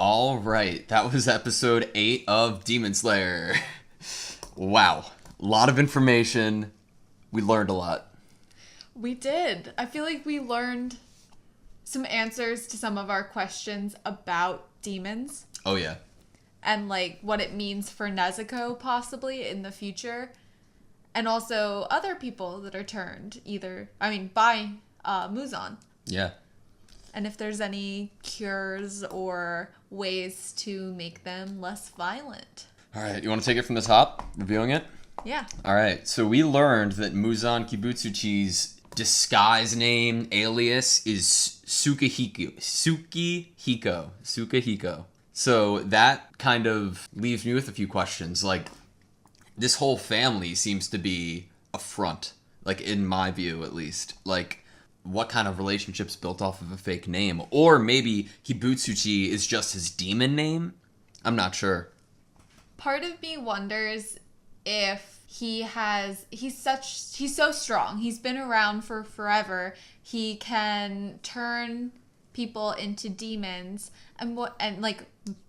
All right, that was episode 8 of Demon Slayer. Wow, a lot of information. We learned a lot. We did. I feel like we learned some answers to some of our questions about demons. Oh, yeah. And, like, what it means for Nezuko, possibly, in the future. And also other people that are turned, by Muzan. Yeah. And if there's any cures or ways to make them less violent. All right, you want to take it from the top, reviewing it? Yeah. All right, so we learned that Muzan Kibutsuchi's disguise name, alias, is Tsukihiko. So that kind of leaves me with a few questions. Like, this whole family seems to be a front, like, in my view, at least. Like, what kind of relationship's built off of a fake name? Or maybe Kibutsuchi is just his demon name? I'm not sure. Part of me wonders if he's so strong. He's been around for forever. He can turn people into demons and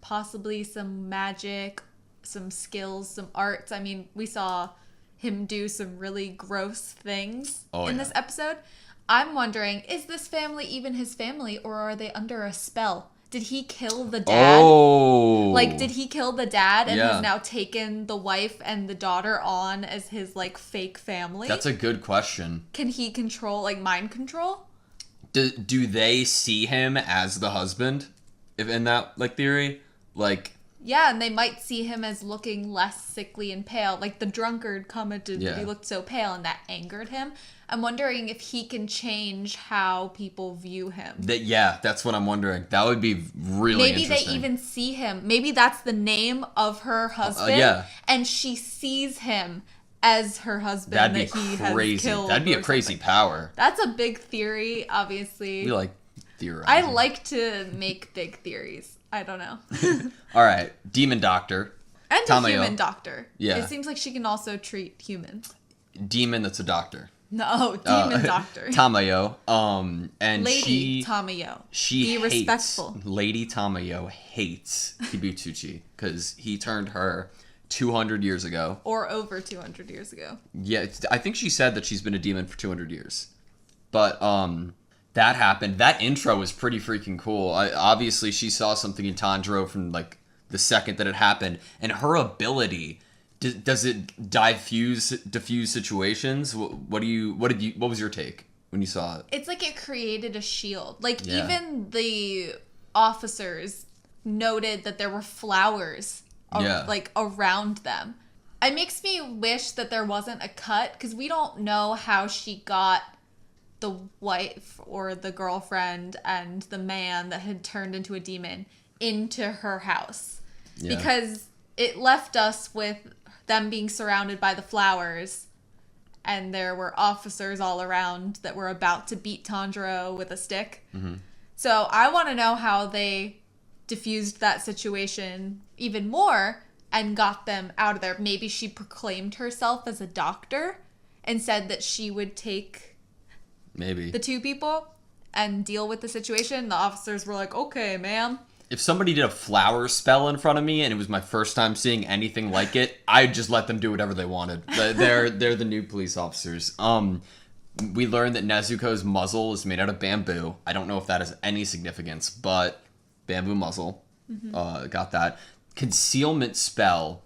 possibly some magic, some skills, some arts. I mean, we saw him do some really gross things in this episode. I'm wondering, is this family even his family, or are they under a spell? Did he kill the dad? Oh. Like, did he kill the dad and has now taken the wife and the daughter on as his, like, fake family? That's a good question. Can he control, like, mind control? Do they see him as the husband? If in that, like, theory? Like... Yeah, and they might see him as looking less sickly and pale. Like, the drunkard commented that he looked so pale, and that angered him. I'm wondering if he can change how people view him. That's what I'm wondering. That would be really interesting. Maybe they even see him. Maybe that's the name of her husband, and she sees him as her husband. That'd be crazy. That'd be a crazy power. That's a big theory, obviously. We like theorizing. I like to make big theories. I don't know. All right, Demon Doctor. And Tamayo. A human doctor. Yeah. It seems like she can also treat humans. Demon that's a doctor. No, demon doctor. Tamayo. And Lady Tamayo. She Be respectful. Lady Tamayo hates Kibutsuchi because he turned her 200 years ago. Or over 200 years ago. Yeah, I think she said that she's been a demon for 200 years. But, that happened. That intro was pretty freaking cool. Obviously, she saw something in Tanjiro from, like, the second that it happened. And her ability, does it diffuse situations? What was your take when you saw it? It's like it created a shield. Like, even the officers noted that there were flowers, around them. It makes me wish that there wasn't a cut, because we don't know how she got the wife or the girlfriend and the man that had turned into a demon into her house. Yeah. Because it left us with them being surrounded by the flowers, and there were officers all around that were about to beat Tanjiro with a stick. Mm-hmm. So I want to know how they diffused that situation even more and got them out of there. Maybe she proclaimed herself as a doctor and said that she would take the two people and deal with the situation. The officers were like, okay, ma'am. If somebody did a flower spell in front of me and it was my first time seeing anything like it, I'd just let them do whatever they wanted. They're the new police officers. We learned that Nezuko's muzzle is made out of bamboo. I don't know if that has any significance, but bamboo muzzle. Mm-hmm. Got that. Concealment spell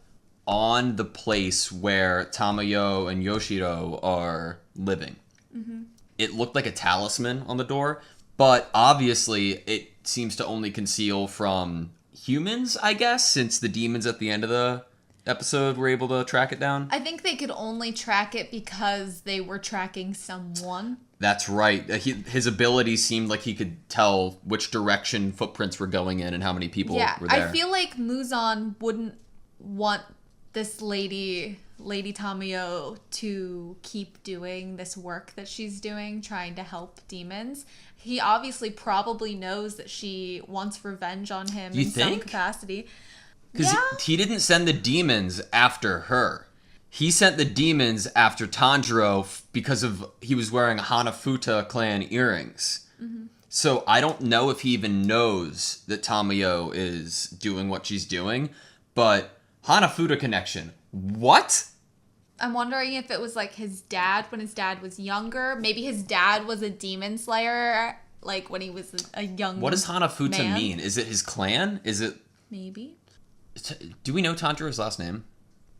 on the place where Tamayo and Yoshiro are living. Mm-hmm. It looked like a talisman on the door, but obviously it seems to only conceal from humans, I guess, since the demons at the end of the episode were able to track it down. I think they could only track it because they were tracking someone. That's right. His ability seemed like he could tell which direction footprints were going in and how many people were there. I feel like Muzan wouldn't want this Lady Tamayo to keep doing this work that she's doing, trying to help demons. He obviously probably knows that she wants revenge on him some capacity. Because he didn't send the demons after her. He sent the demons after Tanjiro because he was wearing Hanafuda clan earrings. Mm-hmm. So I don't know if he even knows that Tamayo is doing what she's doing, but Hanafuda connection. What? I'm wondering if it was like his dad when his dad was younger. Maybe his dad was a demon slayer, like when he was a young What does Hanafuda man. mean? Is it his clan? Is it... Maybe. Do we know Tanjiro's last name?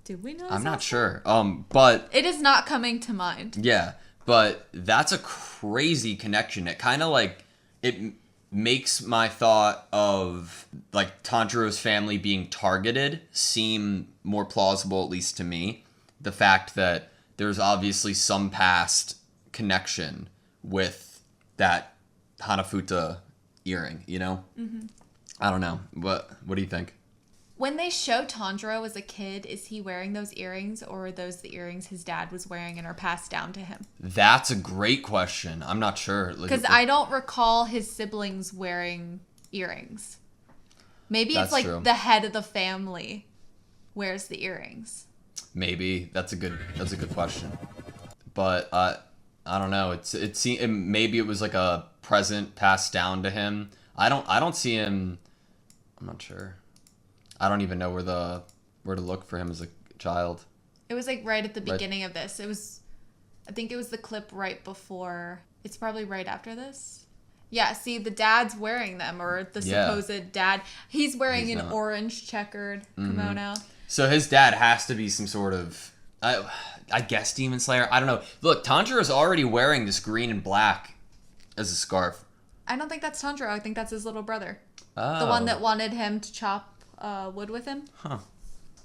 Do we know? I'm not sure. But... It is not coming to mind. Yeah, but that's a crazy connection. It kind of like... It makes my thought of like Tanjiro's family being targeted seem more plausible, at least to me. The fact that there's obviously some past connection with that Hanafuda earring, you know? Mm-hmm. I don't know. What do you think? When they show Tanjiro as a kid, is he wearing those earrings, or are those the earrings his dad was wearing and are passed down to him? That's a great question. I'm not sure. Because I don't recall his siblings wearing earrings. Maybe it's like true. The head of the family wears the earrings. Maybe that's a good question. But I don't know. Maybe it was like a present passed down to him. I don't see him. I'm not sure. I don't even know where to look for him as a child. It was like right at the beginning of this. I think it was the clip right before. It's probably right after this. Yeah, see, the dad's wearing them, or the supposed dad. He's wearing an orange checkered kimono. So his dad has to be some sort of, I guess, demon slayer. I don't know. Look, Tanjiro's already wearing this green and black as a scarf. I don't think that's Tanjiro. I think that's his little brother. Oh. The one that wanted him to chop wood with him. Huh.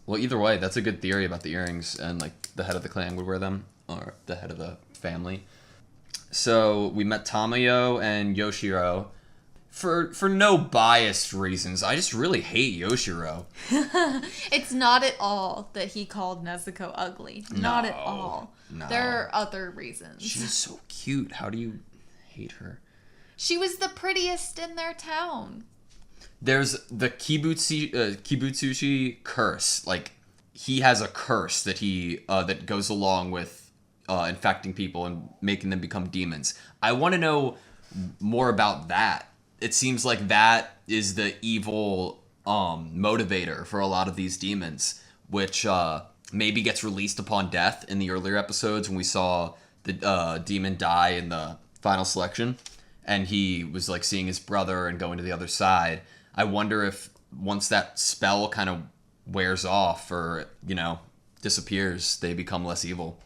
Well, either way, that's a good theory about the earrings, and like the head of the clan would wear them, or the head of the family. So we met Tamayo and Yoshiro. For no biased reasons, I just really hate Yoshiro. It's not at all that he called Nezuko ugly. Not at all. No. There are other reasons. She's so cute. How do you hate her? She was the prettiest in their town. There's the Kibutsushi curse. Like, he has a curse that that goes along with infecting people and making them become demons. I want to know more about that. It seems like that is the evil motivator for a lot of these demons, which maybe gets released upon death in the earlier episodes when we saw the demon die in the final selection, and he was like seeing his brother and going to the other side. I wonder if once that spell kind of wears off or, disappears, they become less evil.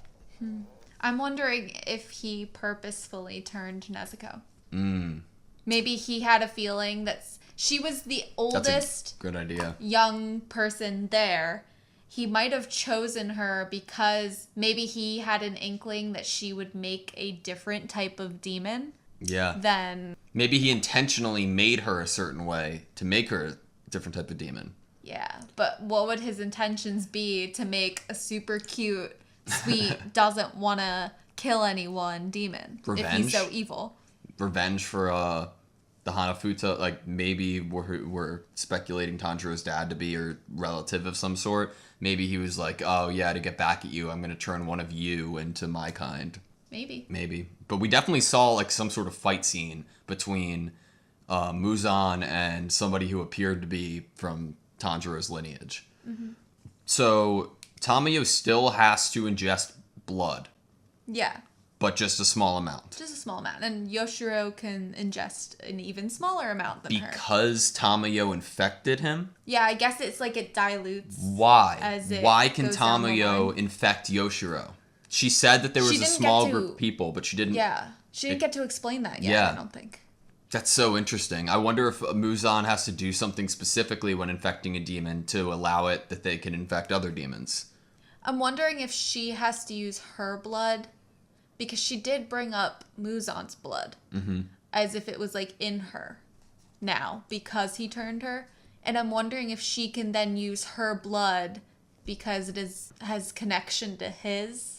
I'm wondering if he purposefully turned Nezuko. Mm. Maybe he had a feeling that she was the oldest good idea. Young person there. He might have chosen her because maybe he had an inkling that she would make a different type of demon. Yeah. Then maybe he intentionally made her a certain way to make her a different type of demon. Yeah, but what would his intentions be to make a super cute, sweet, doesn't want to kill anyone demon? Revenge? If he's so evil. Revenge for the Hanafuda. Like, maybe we're speculating Tanjiro's dad to be a relative of some sort. Maybe he was like, oh yeah, to get back at you, I'm going to turn one of you into my kind. Maybe. But we definitely saw like some sort of fight scene between Muzan and somebody who appeared to be from Tanjiro's lineage. Mm-hmm. So Tamayo still has to ingest blood. Yeah. But just a small amount. Just a small amount. And Yoshiro can ingest an even smaller amount than her. Because Tamayo infected him? Yeah, I guess it's like it dilutes. Why? Why can Tamayo infect Yoshiro? She said that there was a small group of people, but she didn't... Yeah. She didn't get to explain that yet, I don't think. That's so interesting. I wonder if Muzan has to do something specifically when infecting a demon to allow it that they can infect other demons. I'm wondering if she has to use her blood, because she did bring up Muzan's blood, as if it was like in her now, because he turned her. And I'm wondering if she can then use her blood, because it has connection to his,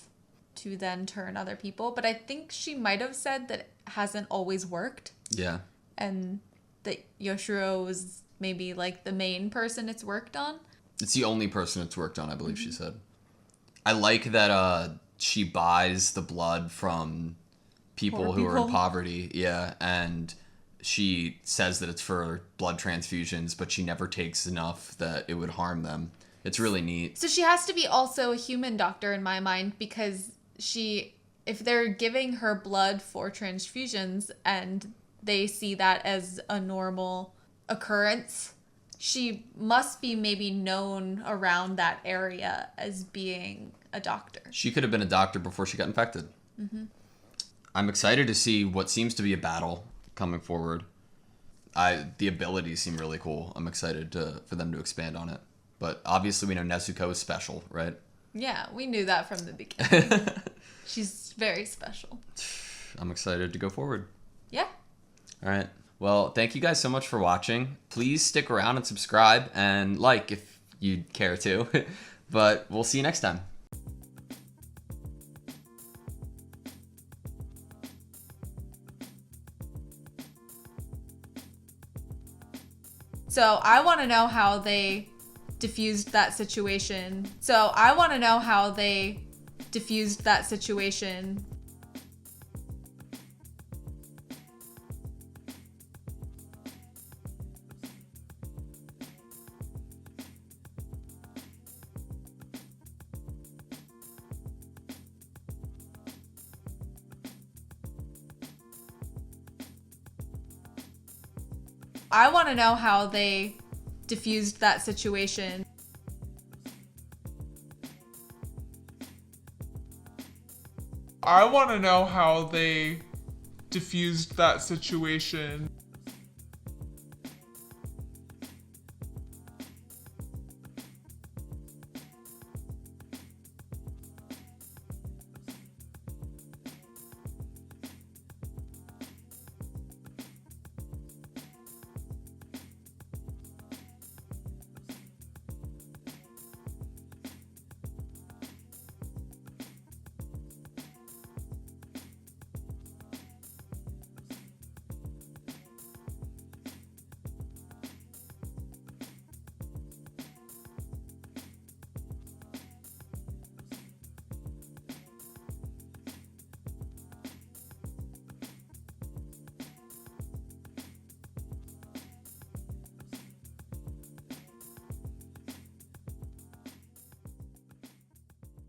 to then turn other people. But I think she might have said that it hasn't always worked. Yeah. And that Yoshiro was maybe like the main person it's worked on. It's the only person it's worked on, I believe she said. I like that she buys the blood from people who are in poverty. Yeah. And she says that it's for blood transfusions, but she never takes enough that it would harm them. It's really neat. So she has to be also a human doctor in my mind, because if they're giving her blood for transfusions and they see that as a normal occurrence, she must be maybe known around that area as being a doctor. She could have been a doctor before she got infected. I'm excited to see what seems to be a battle coming forward. The abilities seem really cool. I'm excited for them to expand on it. But obviously we know Nezuko is special, right? Yeah, we knew that from the beginning. She's very special. I'm excited to go forward. Yeah. All right. Well, thank you guys so much for watching. Please stick around and subscribe and like if you care to. But we'll see you next time. So I want to know how they diffused that situation. I want to know how they diffused that situation. I want to know how they diffused that situation. I want to know how they diffused that situation.